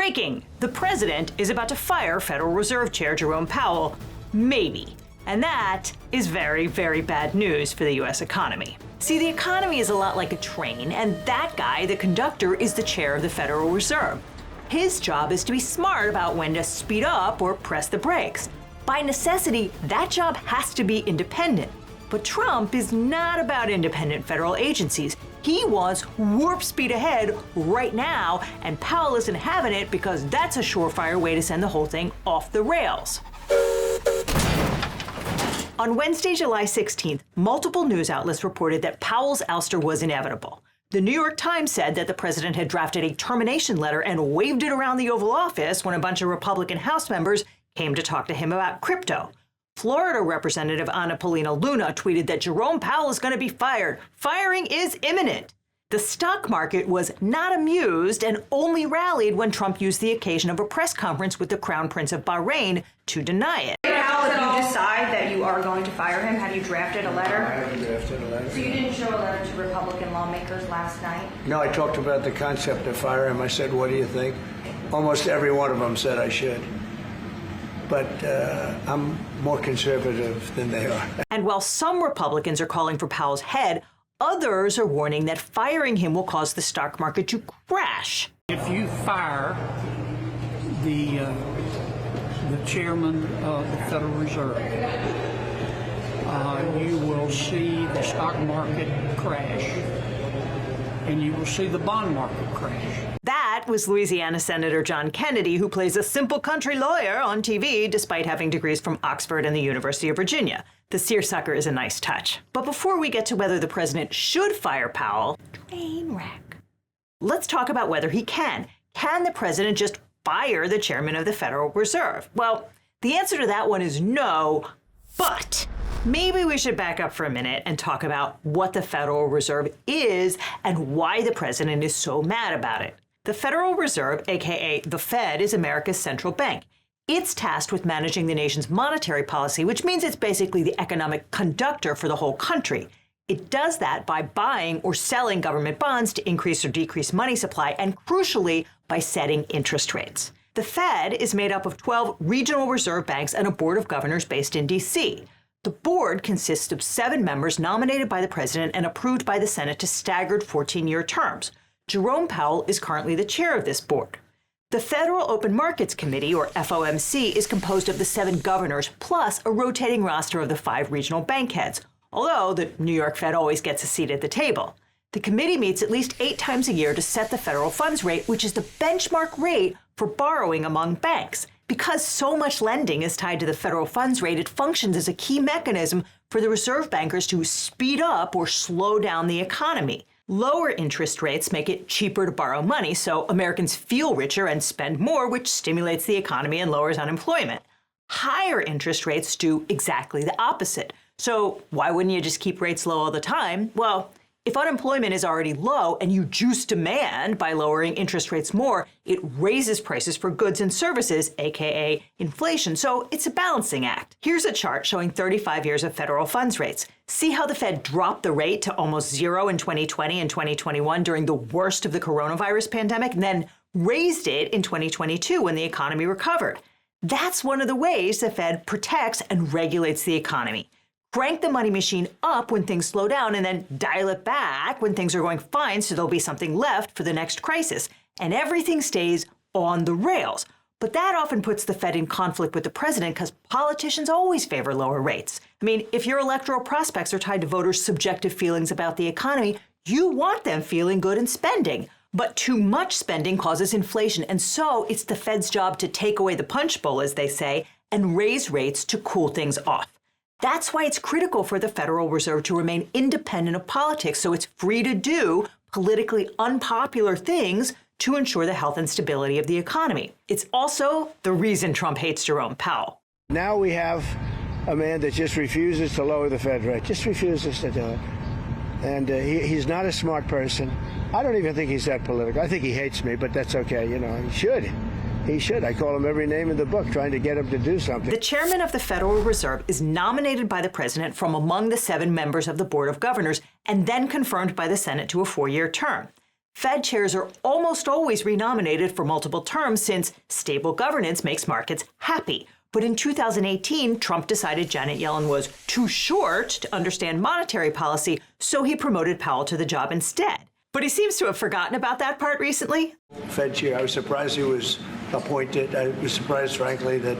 Breaking! The president is about to fire Federal Reserve Chair Jerome Powell. Maybe. And that is very, very bad news for the U.S. economy. See, the economy is a lot like a train, and that guy, the conductor, is the chair of the Federal Reserve. His job is to be smart about when to speed up or press the brakes. By necessity, that job has to be independent. But Trump is not about independent federal agencies. He wants warp speed ahead right now, and Powell isn't having it because that's a surefire way to send the whole thing off the rails. On Wednesday, July 16th, multiple news outlets reported that Powell's ouster was inevitable. The New York Times said that the president had drafted a termination letter and waved it around the Oval Office when a bunch of Republican House members came to talk to him about crypto. Florida Representative Anna Paulina Luna tweeted that Jerome Powell is going to be fired. Firing is imminent. The stock market was not amused and only rallied when Trump used the occasion of a press conference with the Crown Prince of Bahrain to deny it. How, if you decide that you are going to fire him, have you drafted a letter? I haven't drafted a letter. So you didn't show a letter to Republican lawmakers last night? No, I talked about the concept of fire him. I said, what do you think? Almost every one of them said I should. But I'm more conservative than they are. And while some Republicans are calling for Powell's head, others are warning that firing him will cause the stock market to crash. If you fire the chairman of the Federal Reserve, you will see the stock market crash, and you will see the bond market crash. That was Louisiana Senator John Kennedy, who plays a simple country lawyer on TV despite having degrees from Oxford and the University of Virginia. The seersucker is a nice touch. But before we get to whether the president should fire Powell, train wreck, let's talk about whether he can. Can the president just fire the chairman of the Federal Reserve? Well, the answer to that one is no, but maybe we should back up for a minute and talk about what the Federal Reserve is and why the president is so mad about it. The Federal Reserve, aka the Fed, is America's central bank. It's tasked with managing the nation's monetary policy, which means it's basically the economic conductor for the whole country. It does that by buying or selling government bonds to increase or decrease money supply, and crucially, by setting interest rates. The Fed is made up of 12 regional reserve banks and a board of governors based in D.C. The board consists of 7 members nominated by the president and approved by the Senate to staggered 14-year terms. Jerome Powell is currently the chair of this board. The Federal Open Markets Committee, or FOMC, is composed of the 7 governors plus a rotating roster of the 5 regional bank heads, although the New York Fed always gets a seat at the table. The committee meets at least 8 times a year to set the federal funds rate, which is the benchmark rate for borrowing among banks. Because so much lending is tied to the federal funds rate, it functions as a key mechanism for the reserve bankers to speed up or slow down the economy. Lower interest rates make it cheaper to borrow money, so Americans feel richer and spend more, which stimulates the economy and lowers unemployment. Higher interest rates do exactly the opposite. So why wouldn't you just keep rates low all the time? Well, if unemployment is already low and you juice demand by lowering interest rates more, it raises prices for goods and services, aka inflation. So it's a balancing act. Here's a chart showing 35 years of federal funds rates. See how the Fed dropped the rate to almost zero in 2020 and 2021 during the worst of the coronavirus pandemic, and then raised it in 2022 when the economy recovered. That's one of the ways the Fed protects and regulates the economy. Crank the money machine up when things slow down and then dial it back when things are going fine so there'll be something left for the next crisis. And everything stays on the rails. But that often puts the Fed in conflict with the president because politicians always favor lower rates. I mean, if your electoral prospects are tied to voters' subjective feelings about the economy, you want them feeling good and spending. But too much spending causes inflation, and so it's the Fed's job to take away the punch bowl, as they say, and raise rates to cool things off. That's why it's critical for the Federal Reserve to remain independent of politics, so it's free to do politically unpopular things to ensure the health and stability of the economy. It's also the reason Trump hates Jerome Powell. Now we have a man that just refuses to lower the Fed rate, just refuses to do it. And he's not a smart person. I don't even think he's that political. I think he hates me, but that's okay. You know, he should. He should. I call him every name in the book, trying to get him to do something. The chairman of the Federal Reserve is nominated by the president from among the 7 members of the Board of Governors and then confirmed by the Senate to a 4-year term. Fed chairs are almost always renominated for multiple terms since stable governance makes markets happy. But in 2018, Trump decided Janet Yellen was too short to understand monetary policy, so he promoted Powell to the job instead. But he seems to have forgotten about that part recently. Fed chair, I was surprised he was appointed. I was surprised, frankly, that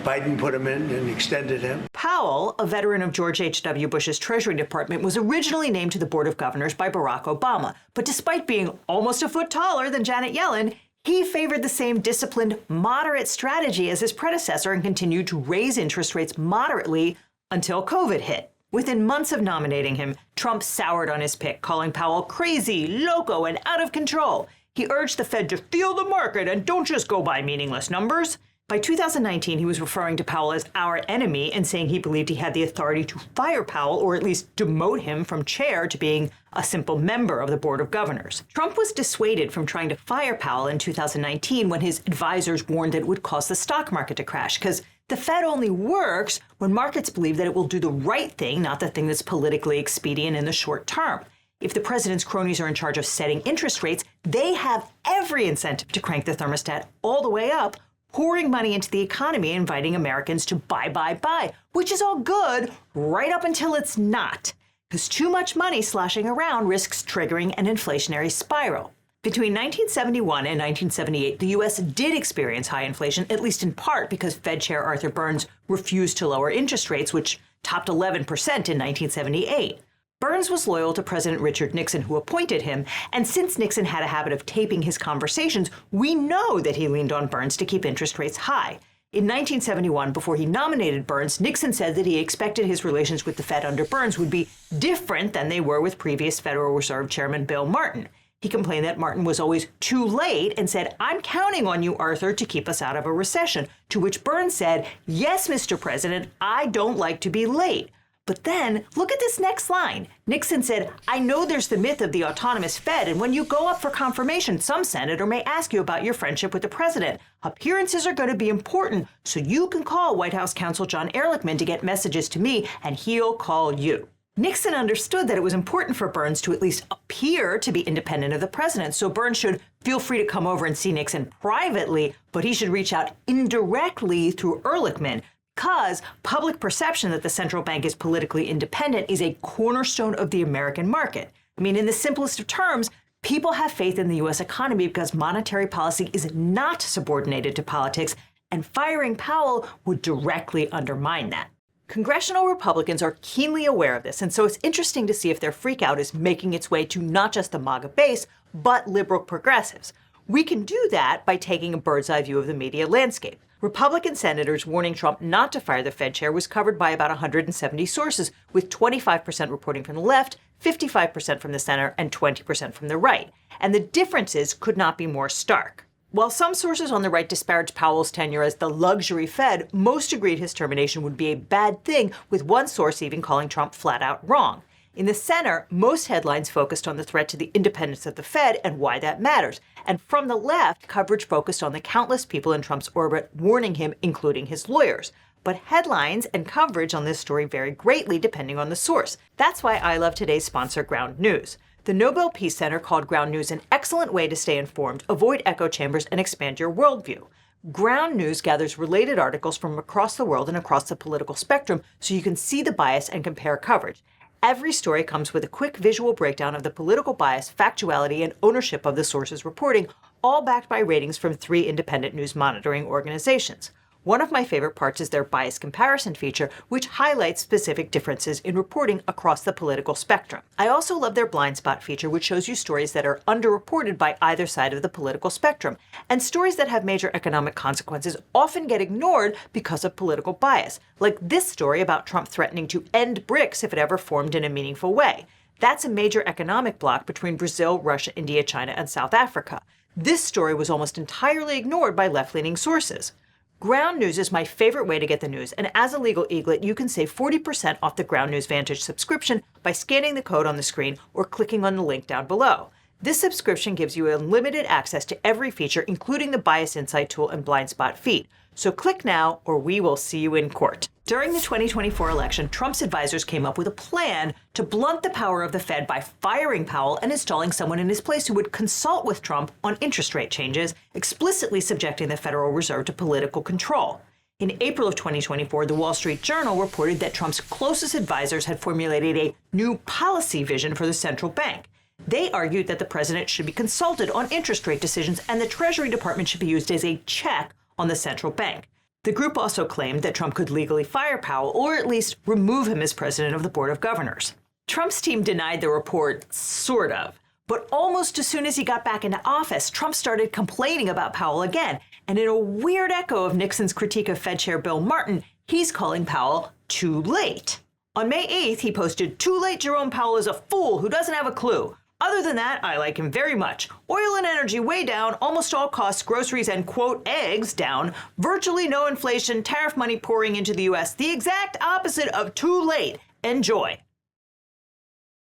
Biden put him in and extended him. Powell, a veteran of George H.W. Bush's Treasury Department, was originally named to the Board of Governors by Barack Obama. But despite being almost a foot taller than Janet Yellen, he favored the same disciplined, moderate strategy as his predecessor and continued to raise interest rates moderately until COVID hit. Within months of nominating him, Trump soured on his pick, calling Powell crazy, loco, and out of control. He urged the Fed to feel the market and don't just go by meaningless numbers. By 2019, he was referring to Powell as our enemy and saying he believed he had the authority to fire Powell or at least demote him from chair to being a simple member of the Board of Governors. Trump was dissuaded from trying to fire Powell in 2019 when his advisors warned that it would cause the stock market to crash because the Fed only works when markets believe that it will do the right thing, not the thing that's politically expedient in the short term. If the president's cronies are in charge of setting interest rates, they have every incentive to crank the thermostat all the way up, pouring money into the economy, inviting Americans to buy, which is all good right up until it's not, because too much money sloshing around risks triggering an inflationary spiral. Between 1971 and 1978, the U.S. did experience high inflation, at least in part because Fed Chair Arthur Burns refused to lower interest rates, which topped 11% in 1978. Burns was loyal to President Richard Nixon, who appointed him, and since Nixon had a habit of taping his conversations, we know that he leaned on Burns to keep interest rates high. In 1971, before he nominated Burns, Nixon said that he expected his relations with the Fed under Burns would be different than they were with previous Federal Reserve Chairman Bill Martin. He complained that Martin was always too late and said, "I'm counting on you, Arthur, to keep us out of a recession," to which Burns said, "Yes, Mr. President, I don't like to be late." But then, look at this next line. Nixon said, "I know there's the myth of the autonomous Fed, and when you go up for confirmation, some senator may ask you about your friendship with the president. Appearances are going to be important, so you can call White House counsel John Ehrlichman to get messages to me, and he'll call you." Nixon understood that it was important for Burns to at least appear to be independent of the president, so Burns should feel free to come over and see Nixon privately, but he should reach out indirectly through Ehrlichman, because public perception that the central bank is politically independent is a cornerstone of the American market. I mean, in the simplest of terms, people have faith in the U.S. economy because monetary policy is not subordinated to politics, and firing Powell would directly undermine that. Congressional Republicans are keenly aware of this, and so it's interesting to see if their freakout is making its way to not just the MAGA base, but liberal progressives. We can do that by taking a bird's-eye view of the media landscape. Republican senators warning Trump not to fire the Fed chair was covered by about 170 sources, with 25% reporting from the left, 55% from the center, and 20% from the right. And the differences could not be more stark. While some sources on the right disparaged Powell's tenure as the luxury Fed, most agreed his termination would be a bad thing, with one source even calling Trump flat out wrong. In the center, most headlines focused on the threat to the independence of the Fed and why that matters. And from the left, coverage focused on the countless people in Trump's orbit warning him, including his lawyers. But headlines and coverage on this story vary greatly depending on the source. That's why I love today's sponsor, Ground News. The Nobel Peace Center called Ground News an excellent way to stay informed, avoid echo chambers, and expand your worldview. Ground News gathers related articles from across the world and across the political spectrum so you can see the bias and compare coverage. Every story comes with a quick visual breakdown of the political bias, factuality, and ownership of the source's reporting, all backed by ratings from 3 independent news monitoring organizations. One of my favorite parts is their bias comparison feature, which highlights specific differences in reporting across the political spectrum. I also love their blind spot feature, which shows you stories that are underreported by either side of the political spectrum. And stories that have major economic consequences often get ignored because of political bias, like this story about Trump threatening to end BRICS if it ever formed in a meaningful way. That's a major economic bloc between Brazil, Russia, India, China, and South Africa. This story was almost entirely ignored by left-leaning sources. Ground News is my favorite way to get the news, and as a legal eaglet, you can save 40% off the Ground News Vantage subscription by scanning the code on the screen or clicking on the link down below. This subscription gives you unlimited access to every feature, including the Bias Insight tool and blind spot feed. So click now, or we will see you in court. During the 2024 election, Trump's advisors came up with a plan to blunt the power of the Fed by firing Powell and installing someone in his place who would consult with Trump on interest rate changes, explicitly subjecting the Federal Reserve to political control. In April of 2024, the Wall Street Journal reported that Trump's closest advisors had formulated a new policy vision for the central bank. They argued that the president should be consulted on interest rate decisions and the Treasury Department should be used as a check on the central bank. The group also claimed that Trump could legally fire Powell or at least remove him as president of the Board of Governors. Trump's team denied the report, sort of. But almost as soon as he got back into office, Trump started complaining about Powell again. And in a weird echo of Nixon's critique of Fed Chair Bill Martin, he's calling Powell too late. On May 8th, he posted, "Too late, Jerome Powell is a fool who doesn't have a clue. Other than that, I like him very much. Oil and energy way down, almost all costs, groceries and, quote, eggs down, virtually no inflation, tariff money pouring into the U.S. The exact opposite of too late. Enjoy."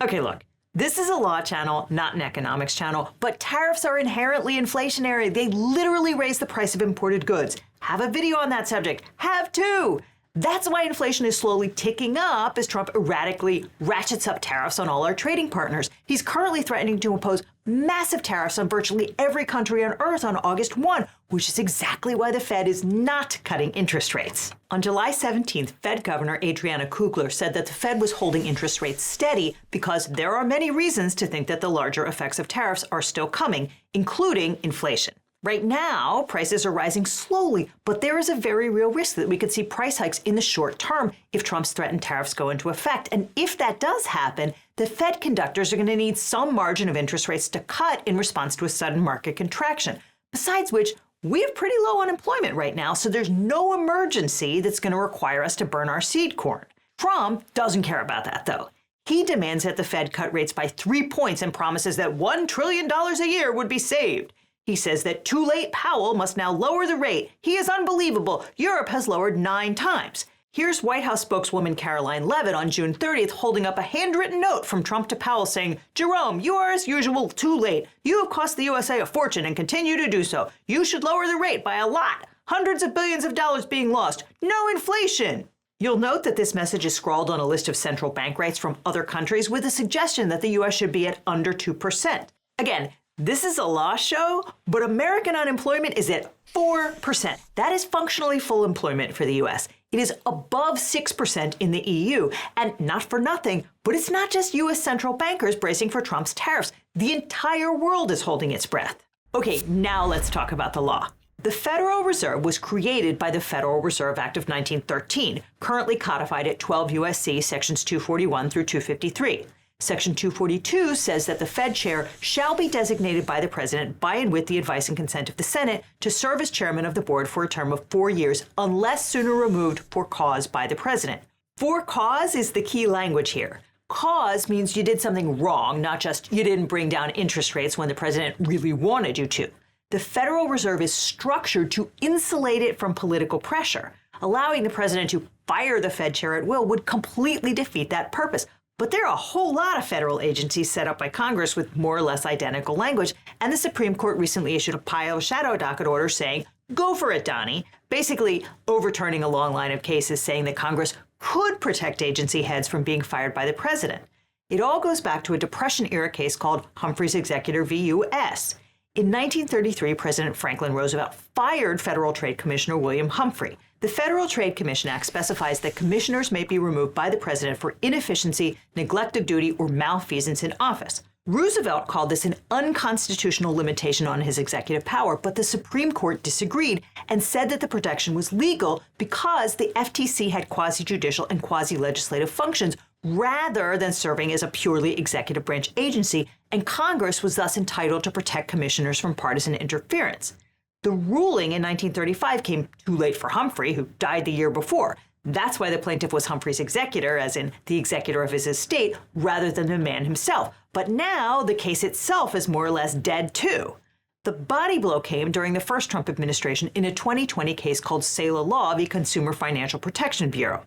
Okay, look, this is a law channel, not an economics channel, but tariffs are inherently inflationary. They literally raise the price of imported goods. Have a video on that subject. Have two. That's why inflation is slowly ticking up as Trump erratically ratchets up tariffs on all our trading partners. He's currently threatening to impose massive tariffs on virtually every country on Earth on August 1, which is exactly why the Fed is not cutting interest rates. On July 17th, Fed Governor Adriana Kugler said that the Fed was holding interest rates steady because there are many reasons to think that the larger effects of tariffs are still coming, including inflation. Right now, prices are rising slowly, but there is a very real risk that we could see price hikes in the short term if Trump's threatened tariffs go into effect. And if that does happen, the Fed conductors are going to need some margin of interest rates to cut in response to a sudden market contraction. Besides which, we have pretty low unemployment right now, so there's no emergency that's going to require us to burn our seed corn. Trump doesn't care about that, though. He demands that the Fed cut rates by 3 points and promises that $1 trillion a year would be saved. He says that too late Powell must now lower the rate. He is unbelievable. Europe has lowered 9 times. Here's White House spokeswoman Caroline Leavitt on June 30th holding up a handwritten note from Trump to Powell saying, "Jerome, you are as usual too late. You have cost the USA a fortune and continue to do so. You should lower the rate by a lot. Hundreds of billions of dollars being lost. No inflation." You'll note that this message is scrawled on a list of central bank rates from other countries with a suggestion that the U.S. should be at under 2%. Again, this is a law show, but American unemployment is at 4%. That is functionally full employment for the U.S. It is above 6% in the EU. And not for nothing, but it's not just U.S. central bankers bracing for Trump's tariffs. The entire world is holding its breath. Okay, now let's talk about the law. The Federal Reserve was created by the Federal Reserve Act of 1913, currently codified at 12 U.S.C. sections 241 through 253. Section 242 says that the Fed chair shall be designated by the president by and with the advice and consent of the Senate to serve as chairman of the board for a term of 4 years unless sooner removed for cause by the president. For cause is the key language here. Cause means you did something wrong, not just you didn't bring down interest rates when the president really wanted you to. The Federal Reserve is structured to insulate it from political pressure. Allowing the president to fire the Fed chair at will would completely defeat that purpose. But there are a whole lot of federal agencies set up by Congress with more or less identical language, and the Supreme Court recently issued a pile of shadow docket orders saying, "Go for it, Donnie," basically overturning a long line of cases saying that Congress could protect agency heads from being fired by the president. It all goes back to a Depression-era case called Humphrey's Executor v. U.S. In 1933, President Franklin Roosevelt fired Federal Trade Commissioner William Humphrey. The Federal Trade Commission Act specifies that commissioners may be removed by the president for inefficiency, neglect of duty, or malfeasance in office. Roosevelt called this an unconstitutional limitation on his executive power, but the Supreme Court disagreed and said that the protection was legal because the FTC had quasi-judicial and quasi-legislative functions rather than serving as a purely executive branch agency, and Congress was thus entitled to protect commissioners from partisan interference. The ruling in 1935 came too late for Humphrey, who died the year before. That's why the plaintiff was Humphrey's executor, as in the executor of his estate, rather than the man himself. But now the case itself is more or less dead too. The body blow came during the first Trump administration in a 2020 case called Saylor Law v. Consumer Financial Protection Bureau.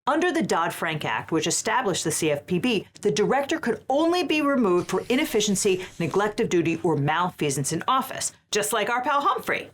Under the Dodd-Frank Act, which established the CFPB, the director could only be removed for inefficiency, neglect of duty, or malfeasance in office, just like our pal Humphrey.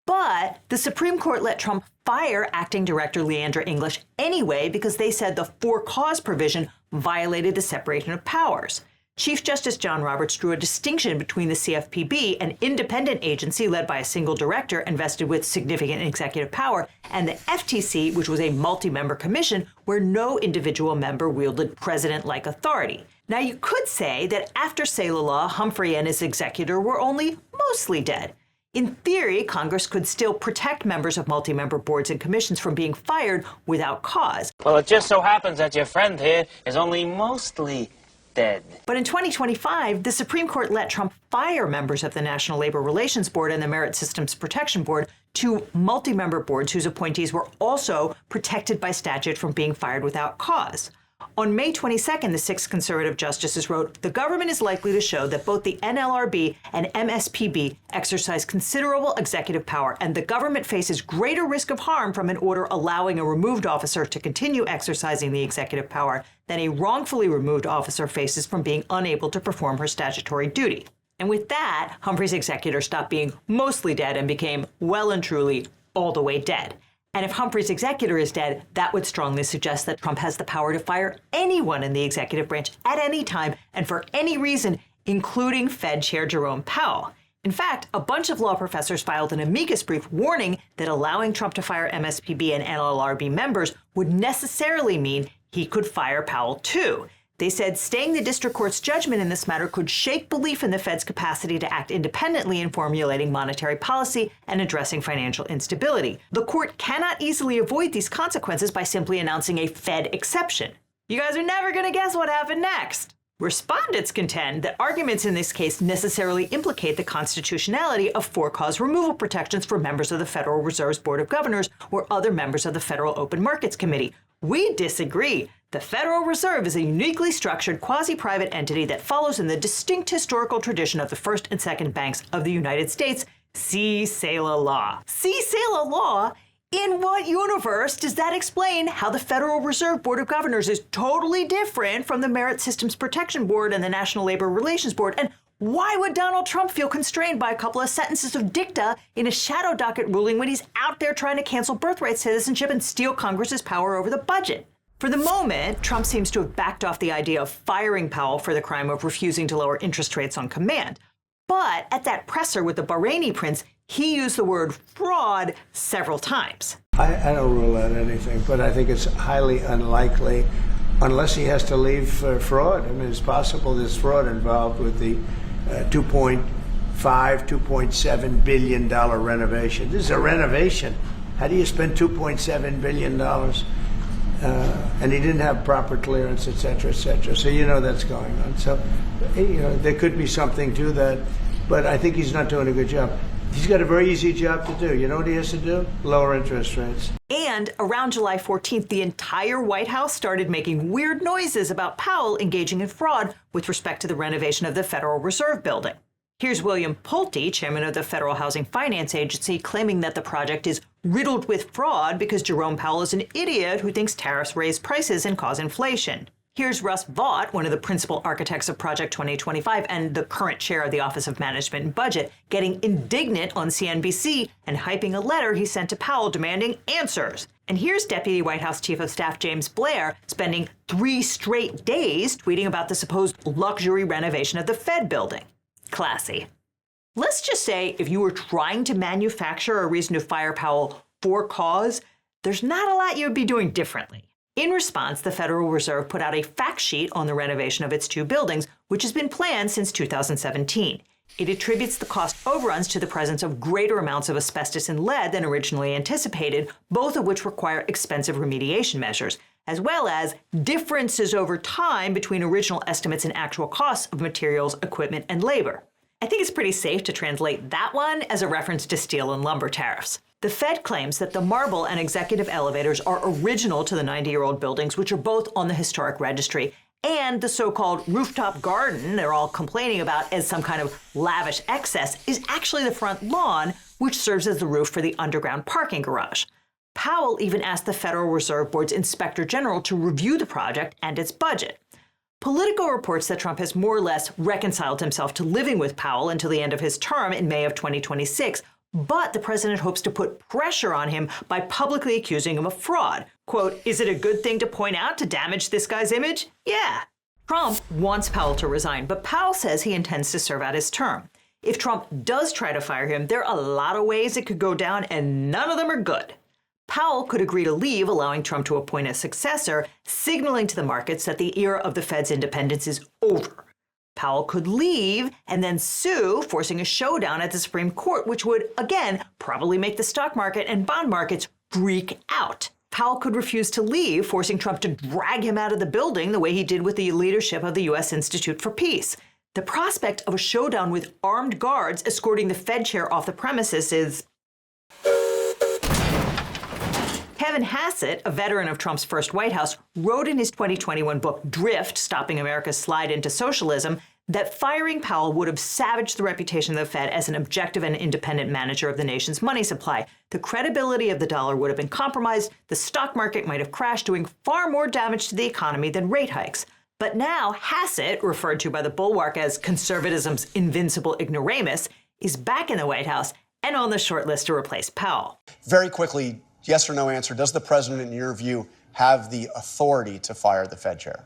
But the Supreme Court let Trump fire acting director Leandra English anyway because they said the for-cause provision violated the separation of powers. Chief Justice John Roberts drew a distinction between the CFPB, an independent agency led by a single director and vested with significant executive power, and the FTC, which was a multi-member commission where no individual member wielded president-like authority. Now, you could say that after Saylor Law, Humphrey and his executor were only mostly dead. In theory, Congress could still protect members of multi-member boards and commissions from being fired without cause. Well, it just so happens that your friend here is only mostly dead. But in 2025, the Supreme Court let Trump fire members of the National Labor Relations Board and the Merit Systems Protection Board, two multi-member boards whose appointees were also protected by statute from being fired without cause. On May 22nd, the 6 conservative justices wrote, "The government is likely to show that both the NLRB and MSPB exercise considerable executive power, and the government faces greater risk of harm from an order allowing a removed officer to continue exercising the executive power than a wrongfully removed officer faces from being unable to perform her statutory duty." And with that, Humphrey's executor stopped being mostly dead and became well and truly all the way dead. And if Humphrey's executor is dead, that would strongly suggest that Trump has the power to fire anyone in the executive branch at any time and for any reason, including Fed Chair Jerome Powell. In fact, a bunch of law professors filed an amicus brief warning that allowing Trump to fire MSPB and NLRB members would necessarily mean he could fire Powell too. They said staying the district court's judgment in this matter could shake belief in the Fed's capacity to act independently in formulating monetary policy and addressing financial instability. The court cannot easily avoid these consequences by simply announcing a Fed exception. You guys are never going to guess what happened next. Respondents contend that arguments in this case necessarily implicate the constitutionality of for-cause removal protections for members of the Federal Reserve's Board of Governors or other members of the Federal Open Markets Committee. We disagree. The Federal Reserve is a uniquely structured quasi-private entity that follows in the distinct historical tradition of the first and second banks of the United States. See Saylor Law. See Saylor Law? In what universe does that explain how the Federal Reserve Board of Governors is totally different from the Merit Systems Protection Board and the National Labor Relations Board? And why would Donald Trump feel constrained by a couple of sentences of dicta in a shadow docket ruling when he's out there trying to cancel birthright citizenship and steal Congress's power over the budget? For the moment, Trump seems to have backed off the idea of firing Powell for the crime of refusing to lower interest rates on command. But at that presser with the Bahraini prince, he used the word fraud several times. I don't rule out anything, but I think it's highly unlikely unless he has to leave for fraud. I mean, it's possible there's fraud involved with the $2.7 billion renovation. This is a renovation. How do you spend $2.7 billion? And he didn't have proper clearance, et cetera, et cetera. So that's going on. So there could be something to that, but I think he's not doing a good job. He's got a very easy job to do. You know what he has to do? Lower interest rates. And around July 14th, the entire White House started making weird noises about Powell engaging in fraud with respect to the renovation of the Federal Reserve Building. Here's William Pulte, chairman of the Federal Housing Finance Agency, claiming that the project is riddled with fraud because Jerome Powell is an idiot who thinks tariffs raise prices and cause inflation. Here's Russ Vaught, one of the principal architects of Project 2025 and the current chair of the Office of Management and Budget, getting indignant on CNBC and hyping a letter he sent to Powell demanding answers. And here's Deputy White House Chief of Staff James Blair spending 3 straight days tweeting about the supposed luxury renovation of the Fed building. Classy. Let's just say if you were trying to manufacture a reason to fire Powell for cause, there's not a lot you would be doing differently. In response, the Federal Reserve put out a fact sheet on the renovation of its 2 buildings, which has been planned since 2017. It attributes the cost overruns to the presence of greater amounts of asbestos and lead than originally anticipated, both of which require expensive remediation measures, as well as differences over time between original estimates and actual costs of materials, equipment, and labor. I think it's pretty safe to translate that one as a reference to steel and lumber tariffs. The Fed claims that the marble and executive elevators are original to the 90-year-old buildings, which are both on the historic registry, and the so-called rooftop garden they're all complaining about as some kind of lavish excess is actually the front lawn, which serves as the roof for the underground parking garage. Powell even asked the Federal Reserve Board's Inspector General to review the project and its budget. Politico reports that Trump has more or less reconciled himself to living with Powell until the end of his term in May of 2026, But the president hopes to put pressure on him by publicly accusing him of fraud. Quote, is it a good thing to point out to damage this guy's image? Yeah. Trump wants Powell to resign, but Powell says he intends to serve out his term. If Trump does try to fire him, there are a lot of ways it could go down, and none of them are good. Powell could agree to leave, allowing Trump to appoint a successor, signaling to the markets that the era of the Fed's independence is over. Powell could leave and then sue, forcing a showdown at the Supreme Court, which would, again, probably make the stock market and bond markets freak out. Powell could refuse to leave, forcing Trump to drag him out of the building the way he did with the leadership of the U.S. Institute for Peace. The prospect of a showdown with armed guards escorting the Fed chair off the premises is... Kevin Hassett, a veteran of Trump's first White House, wrote in his 2021 book, Drift, Stopping America's Slide into Socialism, that firing Powell would have savaged the reputation of the Fed as an objective and independent manager of the nation's money supply. The credibility of the dollar would have been compromised. The stock market might have crashed, doing far more damage to the economy than rate hikes. But now Hassett, referred to by the Bulwark as conservatism's invincible ignoramus, is back in the White House and on the short list to replace Powell. Very quickly, yes or no answer, does the president, in your view, have the authority to fire the Fed chair?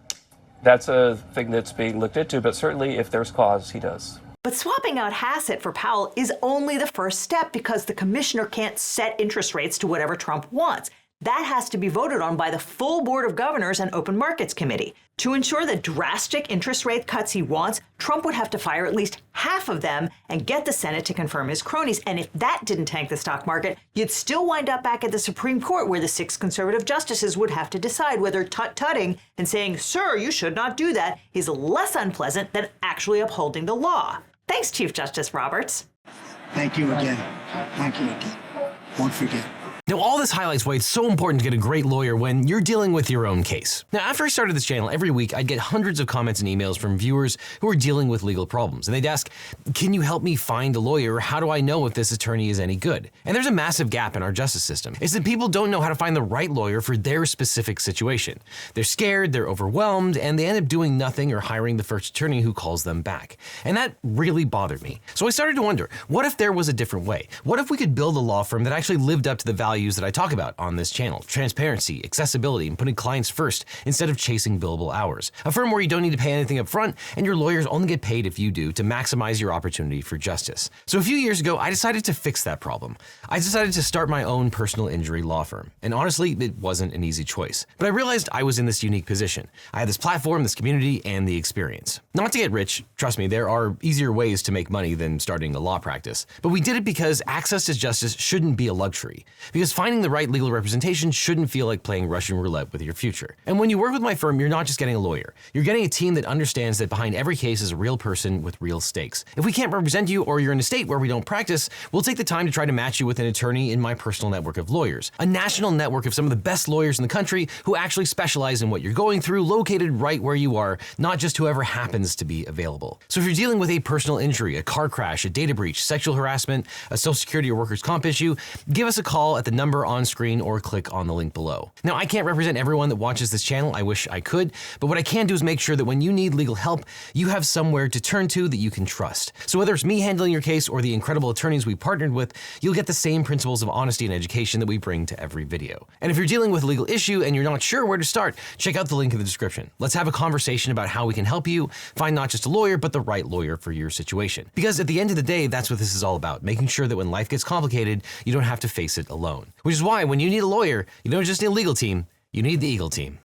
That's a thing that's being looked into, but certainly if there's cause, he does. But swapping out Hassett for Powell is only the first step because the commissioner can't set interest rates to whatever Trump wants. That has to be voted on by the full Board of Governors and Open Markets Committee. To ensure the drastic interest rate cuts he wants, Trump would have to fire at least half of them and get the Senate to confirm his cronies. And if that didn't tank the stock market, you'd still wind up back at the Supreme Court, where the 6 conservative justices would have to decide whether tut-tutting and saying, sir, you should not do that, is less unpleasant than actually upholding the law. Thanks, Chief Justice Roberts. Thank you again. Thank you again. Won't forget. Now, all this highlights why it's so important to get a great lawyer when you're dealing with your own case. Now, after I started this channel, every week I'd get hundreds of comments and emails from viewers who are dealing with legal problems. And they'd ask, can you help me find a lawyer? How do I know if this attorney is any good? And there's a massive gap in our justice system. It's that people don't know how to find the right lawyer for their specific situation. They're scared, they're overwhelmed, and they end up doing nothing or hiring the first attorney who calls them back. And that really bothered me. So I started to wonder, what if there was a different way? What if we could build a law firm that actually lived up to the values that I talk about on this channel: transparency, accessibility, and putting clients first instead of chasing billable hours. A firm where you don't need to pay anything up front, and your lawyers only get paid if you do, to maximize your opportunity for justice. So a few years ago, I decided to fix that problem. I decided to start my own personal injury law firm. And honestly, it wasn't an easy choice. But I realized I was in this unique position. I had this platform, this community, and the experience. Not to get rich, trust me, there are easier ways to make money than starting a law practice. But we did it because access to justice shouldn't be a luxury. Because finding the right legal representation shouldn't feel like playing Russian roulette with your future. And when you work with my firm, you're not just getting a lawyer. You're getting a team that understands that behind every case is a real person with real stakes. If we can't represent you, or you're in a state where we don't practice, we'll take the time to try to match you with an attorney in my personal network of lawyers. A national network of some of the best lawyers in the country who actually specialize in what you're going through, located right where you are, not just whoever happens to be available. So if you're dealing with a personal injury, a car crash, a data breach, sexual harassment, a social security or workers' comp issue, give us a call at the number on screen or click on the link below. Now, I can't represent everyone that watches this channel. I wish I could, but what I can do is make sure that when you need legal help, you have somewhere to turn to that you can trust. So whether it's me handling your case or the incredible attorneys we partnered with, you'll get the same principles of honesty and education that we bring to every video. And if you're dealing with a legal issue and you're not sure where to start, check out the link in the description. Let's have a conversation about how we can help you find not just a lawyer, but the right lawyer for your situation. Because at the end of the day, that's what this is all about, making sure that when life gets complicated, you don't have to face it alone. Which is why when you need a lawyer, you don't just need a legal team, you need the Eagle team.